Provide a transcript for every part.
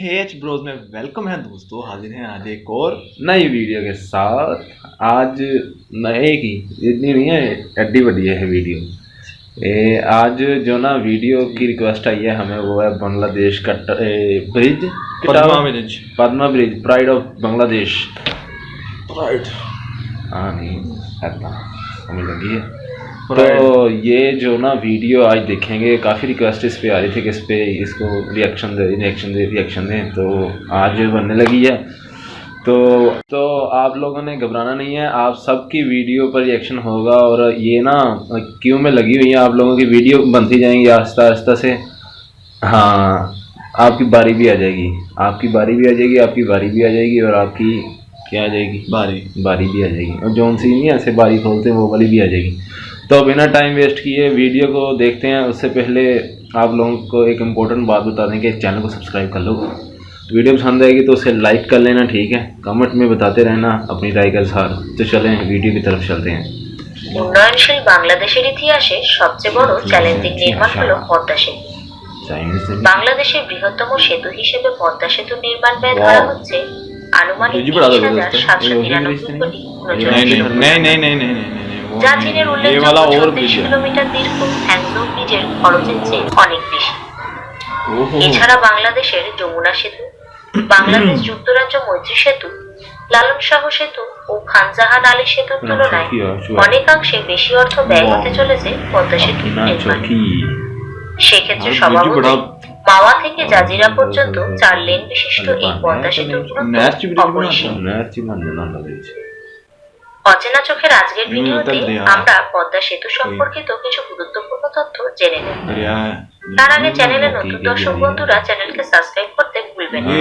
हेच Broz में welcome है दोस्तों, हाजिर हैं आज एक और नई वीडियो के साथ। आज नए की इतनी नहीं है, एड्डी बड़ी है वीडियो। आज जो ना वीडियो की रिक्वेस्ट आई है हमें, वो है बांग्लादेश का bridge, Padma bridge, pride of Bangladesh. Right, हाँ नहीं ऐसा हमें लगी है। तो ये जो ना वीडियो आज देखेंगे, काफ़ी रिक्वेस्ट इस पे आ रही थी कि इस पे इसको रिएक्शन दें, तो आज बनने लगी है। तो आप लोगों ने घबराना नहीं है, आप सबकी वीडियो पर रिएक्शन होगा। और ये ना क्यों में लगी हुई है, आप लोगों की वीडियो बनती जाएंगी आहिस्ता आहिस्ता से। हाँ, आपकी बारी भी आ जाएगी, आपकी बारी भी आ जाएगी, आपकी बारी भी आ जाएगी, और आपकी क्या आ जाएगी, बारी भी आ जाएगी। और जौन सी नहीं ऐसे बारी खोलते हैं वो वाली भी आ जाएगी। तो बिना टाइम वेस्ट किए वीडियो को देखते हैं। उससे पहले आप लोगों को एक इम्पोर्टेंट बात बता दें कि चैनल को सब्सक्राइब कर लो। वीडियो पसंद आएगी तो उसे लाइक कर लेना, ठीक है। कमेंट में बताते रहना अपनी राय का इजहार। तो चलें वीडियो की तरफ चलते हैं। উন্নয়নশীল বাংলাদেশের ইতিহাসে সবচেয়ে বড় চ্যালেঞ্জিং নির্মাণ হলো পদ্মা সেতু। বাংলাদেশের বৃহত্তম সেতু হিসেবে পদ্মা সেতু নির্মাণ ব্যয় ধরা হচ্ছে আনুমানিক ৩৭৯৩ কোটি ৩৯ যা চীনের উল্লেখযোগ্য ৩৬ কিলোমিটার দীর্ঘ হ্যাংজৌ ব্রিজের খরচের চেয়ে অনেক বেশি। এছাড়া বাংলাদেশের যমুনা সেতু, বাংলাদেশ যুক্তরাজ্য মৈত্রী সেতু, লালন শাহ সেতু ও খানজাহান আলী সেতুর তুলনায় অনেকাংশে বেশি অর্থ ব্যয় হতে চলেছে পদ্মা সেতু নির্মাণে। সেক্ষেত্রে স্বভাবতই মাওয়া থেকে জাজিরা পর্যন্ত ৪ লেন বিশিষ্ট এই পদ্মা সেতুর গুরুত্ব অপরিসীম। অচেনা চোখের আজকের ভিডিওতে আমরা পদ্মা সেতু সম্পর্কিত কিছু গুরুত্বপূর্ণ তথ্য জেনে নেব। তার আগে চ্যানেলে নতুন দর্শক বন্ধুরা চ্যানেলকে সাবস্ক্রাইব করতে ভুলবেন না।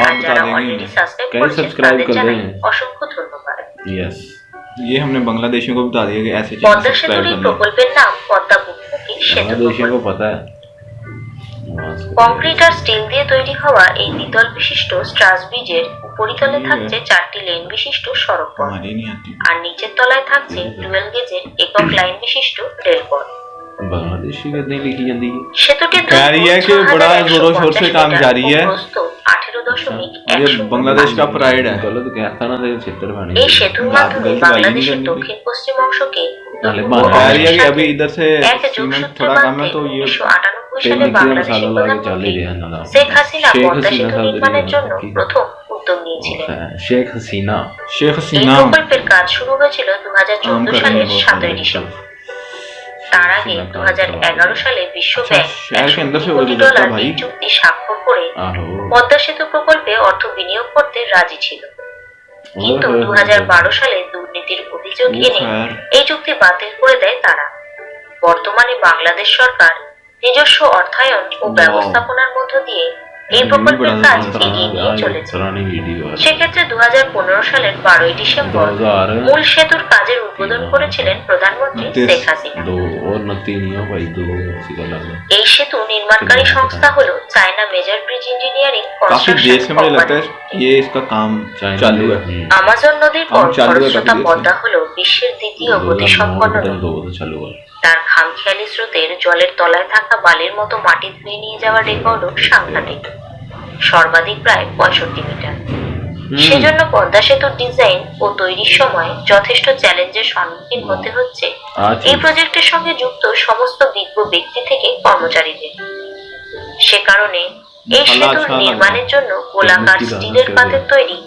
আর যারা অলরেডি সাবস্ক্রাইব করেছেন তাদের জানাই অসংখ্য ধন্যবাদ। ये हमने बांग्लादेशियों को बता दिया कि ऐसे পদ্মা সেতুর এই প্রকল্পের নাম পদ্মা বহুমুখী সেতু প্রকল্প। কংক্রিট আর স্টিল দিয়ে তৈরি হওয়া এই দ্বিতল বিশিষ্ট স্ট্রাস ব্রিজের উপরিতলে থাকছে 4টি লেন বিশিষ্ট সড়ক পথ, আর নিচের তলায় থাকছে ডুয়েল গেজের একক লাইন বিশিষ্ট রেল পথ। সেতুটির बड़ा जोरों शोर से काम जारी है। 18.1 बांग्लादेश का प्राइड है। এই সেতুর মাধ্যমে বাংলাদেশের দক্ষিণ পশ্চিম অংশকে अभी इधर से थोड़ा कम है, तो ये 1998 সালে বাংলাদেশের প্রধানমন্ত্রী শেখ হাসিনা পদ্মা সেতু নির্মাণের জন্য প্রথম উদ্যোগ নিয়েছিলেন। শেখ হাসিনা এই প্রকল্পের কাজ শুরু হয়েছিল 2014 সালের 7 ডিসেম্বর। তার আগে 2011 সালে বিশ্ব ব্যাংক $100 কোটি চুক্তি স্বাক্ষর করে পদ্মা সেতু প্রকল্পে অর্থ বিনিয়োগ করতে রাজি ছিল, কিন্তু 2012 সালে দুর্নীতির অভিযোগ এনে এই চুক্তি বাতিল করে দেয় তারা। বর্তমানে বাংলাদেশ সরকার নিজস্ব অর্থায়ন ও ব্যবস্থাপনার মধ্য দিয়ে এই প্রকল্পের কাজ এগিয়ে নিয়ে চলেছে। সেক্ষেত্রে 2015 সালের 12 ডিসেম্বর মূল সেতুর কাজের উদ্বোধন করেছিলেন প্রধানমন্ত্রী শেখ হাসিনা। এই সেতু নির্মাণকারী সংস্থা হলো China major bridge engineering construction company. Amazon নদীর পর খরস্রোতা পদ্মা হলো বিশ্বের দ্বিতীয় গতিসম্পন্ন নদী। তার খামখেয়ালি স্রোতের জলের তলায় থাকা বালির মতো মাটি ধুয়ে নিয়ে যাওয়ার রেকর্ডও সাংঘাতিক, সর্বাধিক প্রায় 65 মিটার। সেজন্য পদ্মা সেতুর ডিজাইন ও তৈরির সময় যথেষ্ট চ্যালেঞ্জের সম্মুখীন হতে হচ্ছে এই প্রজেক্টের সঙ্গে যুক্ত সমস্ত বিজ্ঞ ব্যক্তি থেকে কর্মচারীদের। সে কারণে এই সেতুর নির্মাণের জন্য গোলাকার স্টিলের পাতের তৈরি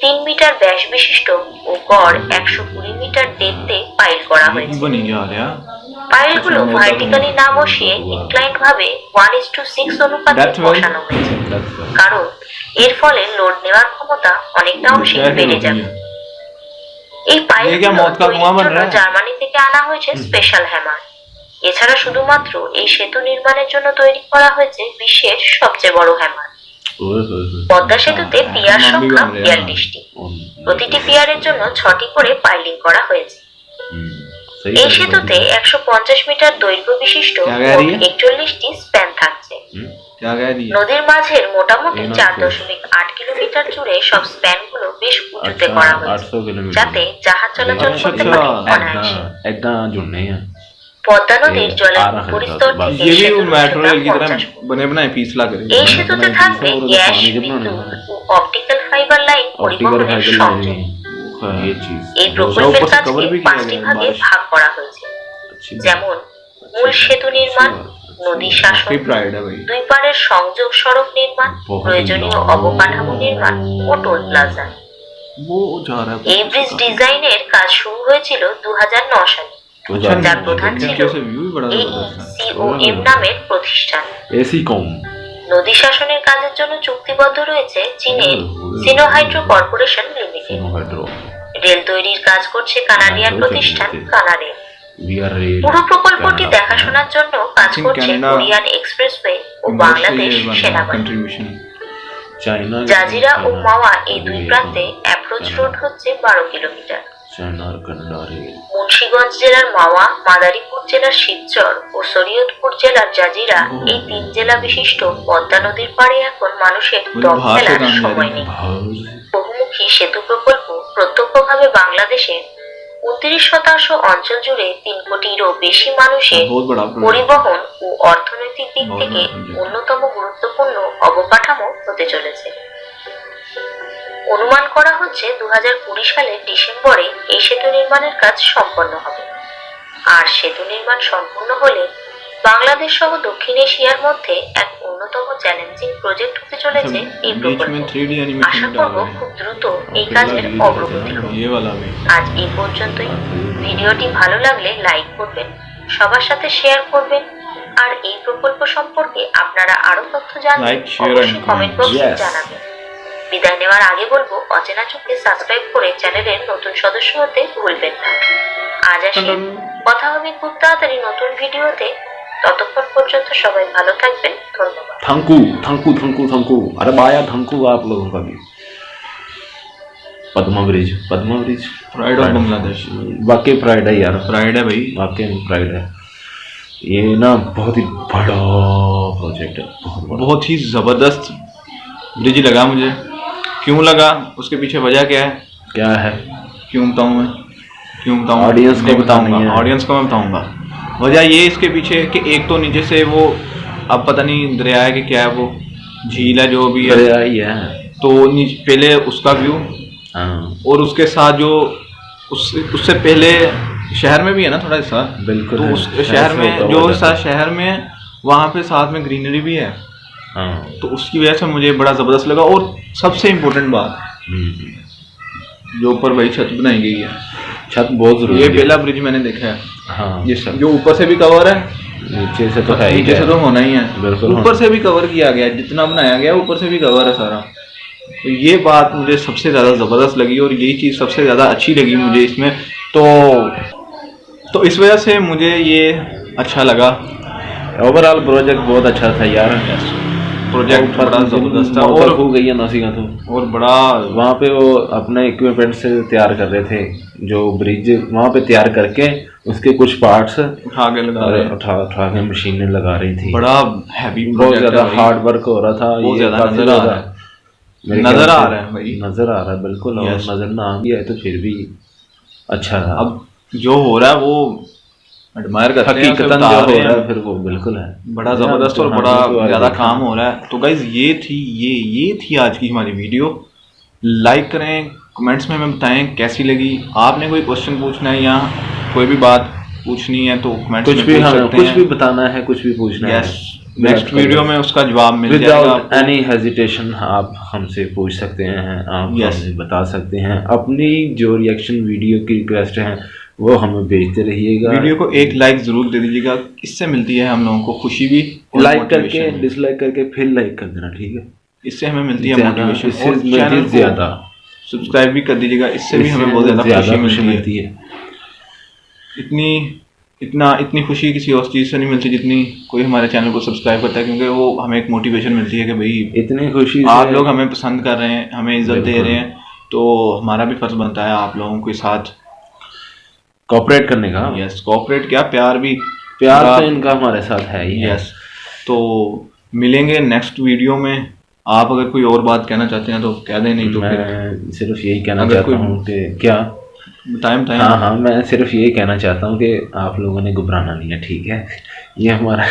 3 মিটার ব্যাস বিশিষ্ট ও গড় 120 মিটার ডেপথে পাইল করা হয়েছে। পাইলগুলো ভার্টিক্যালি না বসিয়ে ইনক্লাইন্ড ভাবে 1:6 অনুপাতে বসানো হয়েছে, কারণ এর ফলে লোড নেওয়ার ক্ষমতা অনেকটা অংশে বেড়ে যাবে। এই পাইলগুলো জার্মানি থেকে আনা হয়েছে স্পেশাল হ্যামার। এছাড়া শুধুমাত্র এই সেতু নির্মাণের জন্য তৈরি করা হয়েছে বিশ্বের সবচেয়ে বড় হ্যামার। পদ্মা সেতুতে পিয়ার সংখ্যা 42টি, প্রতিটি পিয়ারের জন্য 6টি করে পাইলিং করা হয়েছে। এই সেতুতে 150 মিটার দৈর্ঘ্য বিশিষ্ট 41টি স্প্যান থাকছে। নদীর মাঝের মোটামুটি 4.8 কিলোমিটার জুড়ে সব স্প্যানগুলো বেশ উঁচুতে করা হয়েছে, যাতে জাহাজ চলাচল করতে পারে অনায়াসে। পদ্মা নদীর জলের উপরিস্তর থেকে ये भी সেতুর मेट्रो উচ্চতা रेल की तरह 50 ফুট। बने बनाए पीछला करे এই সেতুতে থাকবে গ্যাস, বিদ্যুৎ ও অপটিক্যাল ফাইবার লাইন ऑप्टिकल পরিবহনের फाइबर সংযোগ। लाइन ये चीज এই ऊपर প্রকল্পের से কাজকে cover भी किया 5টি गया है, ভাগে बारिश। ভাগ করা হয়েছে, अच्छी যেমন মূল সেতু নির্মাণ, নদী শাসন, काफी प्राइड है भाई। দুই পাড়ের সংযোগ সড়ক নির্মাণ, প্রয়োজনীয় অবকাঠামো নির্মাণ ও টোল প্লাজা। वो जा रहा है এই ব্রিজ ডিজাইনের কাজ শুরু হয়েছিল 2009 সালে, अच्छा যার প্রধান ছিল कैसे व्यू भी बड़ा जबरदस्त है। AECOM নামের প্রতিষ্ঠান। एसी कॉम নদী শাসনের কাজের জন্য চুক্তিবদ্ধ রয়েছে চীনের Sinohydro corporation limited. Hydro rail তৈরির কাজ করছে কানাডিয়ান প্রতিষ্ঠান কানাডে। वी आर रेल পুরো প্রকল্পটি দেখাশোনার জন্য কাজ I think করছে Canada কোরিয়ান এক্সপ্রেসওয়ে ও বাংলাদেশ সেনাবাহিনী। कंट्रीब्यूशन चाइना জাজিরা ও মাওয়া এই দুই প্রান্তে অ্যাপ্রোচ রোড হচ্ছে 12 কিলোমিটার। चाइना और कनाडा रेल মুন্সিগঞ্জ জেলার মাওয়া, মাদারীপুর জেলার শিবচর ও শরীয়তপুর জেলার জাজিরা এই 3 জেলা বিশিষ্ট পদ্মা নদীর পাড়ে এখন মানুষের দম ফেলার সময় নেই। বহুমুখী সেতু প্রকল্প প্রত্যক্ষভাবে বাংলাদেশের 29% অঞ্চল জুড়ে 3 কোটিরও বেশি মানুষের बहुत बड़ा प्रोजेक्ट পরিবহন ও অর্থনৈতিক দিক থেকে অন্যতম গুরুত্বপূর্ণ অবকাঠামো হতে চলেছে। অনুমান করা হচ্ছে 2020 সালের ডিসেম্বরে এই সেতু নির্মাণের কাজ সম্পন্ন হবে। আর সেতু নির্মাণ সম্পূর্ণ হলে বাংলাদেশ সহ দক্ষিণ এশিয়ার মধ্যে এক অন্যতম চ্যালেঞ্জিং প্রজেক্ট হতে চলেছে এই बीच প্রকল্প। में 3D আশা एनिमेशन করব डाल খুব দ্রুত এই কাজের অগ্রগতি হবে। ये वाला भी আজ এই পর্যন্তই। ভিডিওটি ভালো লাগলে লাইক করবেন, সবার সাথে শেয়ার করবেন, আর এই প্রকল্প সম্পর্কে আপনারা আরো তথ্য জানতে Like, share অবশ্যই and কমেন্ট comment. বক্সে Yes. জানাবেন। বিদায় নেওয়ার আগে বলবো অচেনা চোখকে সাবস্ক্রাইব করে চ্যানেলের নতুন সদস্য হতে ভুলবেন না। আজ আসি, কথা হবে খুব তাড়াতাড়ি নতুন ভিডিওতে। ততক্ষণ পর্যন্ত সবাই ভালো থাকবেন, ধন্যবাদ। थंकू थंकू थंकू थंकू अरे बाया थंकू आप लोगों का भी Padma bridge pride of Bangladesh वाकई प्राइड है यार प्राइड है भाई। वाकई में प्राइड है ये ना बहुत ही बड़ा प्रोजेक्ट है बहुत बड़ा बहुत ही जबरदस्त ब्रिज लगा मुझे। क्यों लगा उसके पीछे वजह क्या है, क्या है क्यों बताऊं मैं, क्यों बताऊं Audience को नहीं बतानी बताऊंगा, है। ऑडियंस को मैं बताऊंगा। वजह ये इसके पीछे कि एक तो नीचे से वो अब पता नहीं दरिया है कि क्या है, वो झील है जो भी है, अरे यार ये है तो पहले उसका व्यू हाँ और उसके साथ जो उससे पहले शहर में भी है ना थोड़ा हिस्सा, बिल्कुल तो है। उस शहर शहर से में होता जो हुआ हिस्सा जाता शहर में वहाँ पे साथ में ग्रीनरी भी है, हाँ तो उसकी वजह से मुझे बड़ा ज़बरदस्त लगा। और सबसे इम्पोर्टेंट बात, जो ऊपर वही छत बनाई गई है, छत बहुत जरूरी ये है पहला ब्रिज मैंने देखा है। हाँ ये जो ऊपर से भी कवर है, नीचे से तो है ही नीचे से तो होना ही है, बिल्कुल ऊपर से भी कवर किया गया है, जितना बनाया गया ऊपर से भी कवर है सारा। तो ये बात मुझे सबसे ज़्यादा ज़बरदस्त लगी और यही चीज़ सबसे ज़्यादा अच्छी लगी मुझे इसमें। तो इस वजह से मुझे ये अच्छा लगा। ओवरऑल प्रोजेक्ट बहुत अच्छा था यार प्रोजेक्ट बड़ा ज़बरदस्त था और और हो गई है नौसी का तो बड़ा वहाँ पे वो अपने इक्विपमेंट से तैयार कर रहे थे जो ब्रिज वहाँ पे तैयार करके उसके कुछ पार्ट्स उठा के लगा रहे हैं। उठा उठा के मशीनें लगा रही थी बड़ा हैवी बहुत ज्यादा हार्ड वर्क हो रहा था बहुत ये ज़्यादा काफी नज़र आ ज्यादा रहा है। मेरे नज़र ख्याल आ से रहा है भाई, नजर आ रहा है बिल्कुल और Yes. नजर ना आ भी है तो फिर भी अच्छा था अब जो हो रहा है वो एडमायर करते हैं, हकीकतन उसे जो बता हो रहे रहा है हैं। फिर वो बिल्कुल है बड़ा ज़बरदस्त और हाँ, बड़ा बिल्कुल ज़्यादा देखा। काम हो रहा है। तो गाइज ये थी आज की हमारी वीडियो। लाइक करें, कमेंट्स में हमें बताएं कैसी लगी। आपने कोई क्वेश्चन पूछना है या कोई भी बात पूछनी है तो कमेंट्स कुछ में भी पूछ हमें सकते कुछ हैं। भी बताना है कुछ भी पूछना है यस, नेक्स्ट वीडियो में उसका जवाब मिल जाएगा विदाउट आपको। एनी हेजिटेशन आप हमसे पूछ सकते हैं आप Yes. हमें बता सकते हैं अपनी जो रिएक्शन वीडियो की रिक्वेस्ट है वो हमें भेजते रहिएगा वीडियो को एक लाइक जरूर दे दीजिएगा, इससे मिलती है हम लोगों को खुशी भी और लाइक motivation करके भी। डिसलाइक करके फिर लाइक कर देना ठीक है इससे हमें मिलती है ज्यादा- मोटिवेशन इससे और मिलती चैनल है को ज्यादा सब्सक्राइब भी कर दीजिएगा, इससे भी हमें इससे बहुत ज़्यादा खुशी खुशी मिलती मिलती है इतनी खुशी किसी और चीज़ से नहीं मिलती जितनी कोई हमारे चैनल को सब्सक्राइब करता है, क्योंकि वो हमें एक मोटिवेशन मिलती है कि भाई इतनी खुशी आप से लोग हमें पसंद कर रहे हैं, हमें इज्जत दे बिल्कुल। रहे हैं, तो हमारा भी फर्ज बनता है आप लोगों के साथ कोऑपरेट करने का यस कोऑपरेट क्या प्यार भी प्यार पूरा- तो इनका हमारे साथ है ही है यस। तो मिलेंगे नेक्स्ट वीडियो में। आप अगर कोई और बात कहना चाहते हैं तो कह दें, नहीं तो फिर मैं सिर्फ यही कहना अगर चाहता कोई- हूँ कि क्या बताएं बताएं। हाँ हाँ, मैं सिर्फ यही कहना चाहता हूँ कि आप लोगों ने घबराना नहीं है, ठीक है। ये हमारा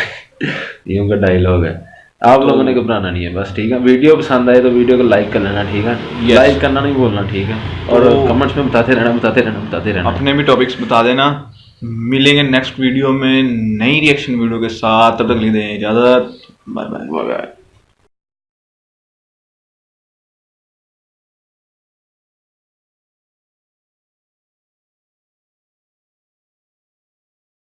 यूं का डायलॉग है, आप लोगों ने घबराना नहीं है बस, ठीक है। वीडियो पसंद आए तो वीडियो को लाइक कर लेना, ठीक है। लाइक करना नहीं भूलना, ठीक है। और कमेंट्स में बताते रहना। अपने भी टॉपिक्स बता देना। मिलेंगे नेक्स्ट वीडियो में नई रिएक्शन वीडियो के साथ, तब तक ले दें इजाज़त। Bye bye.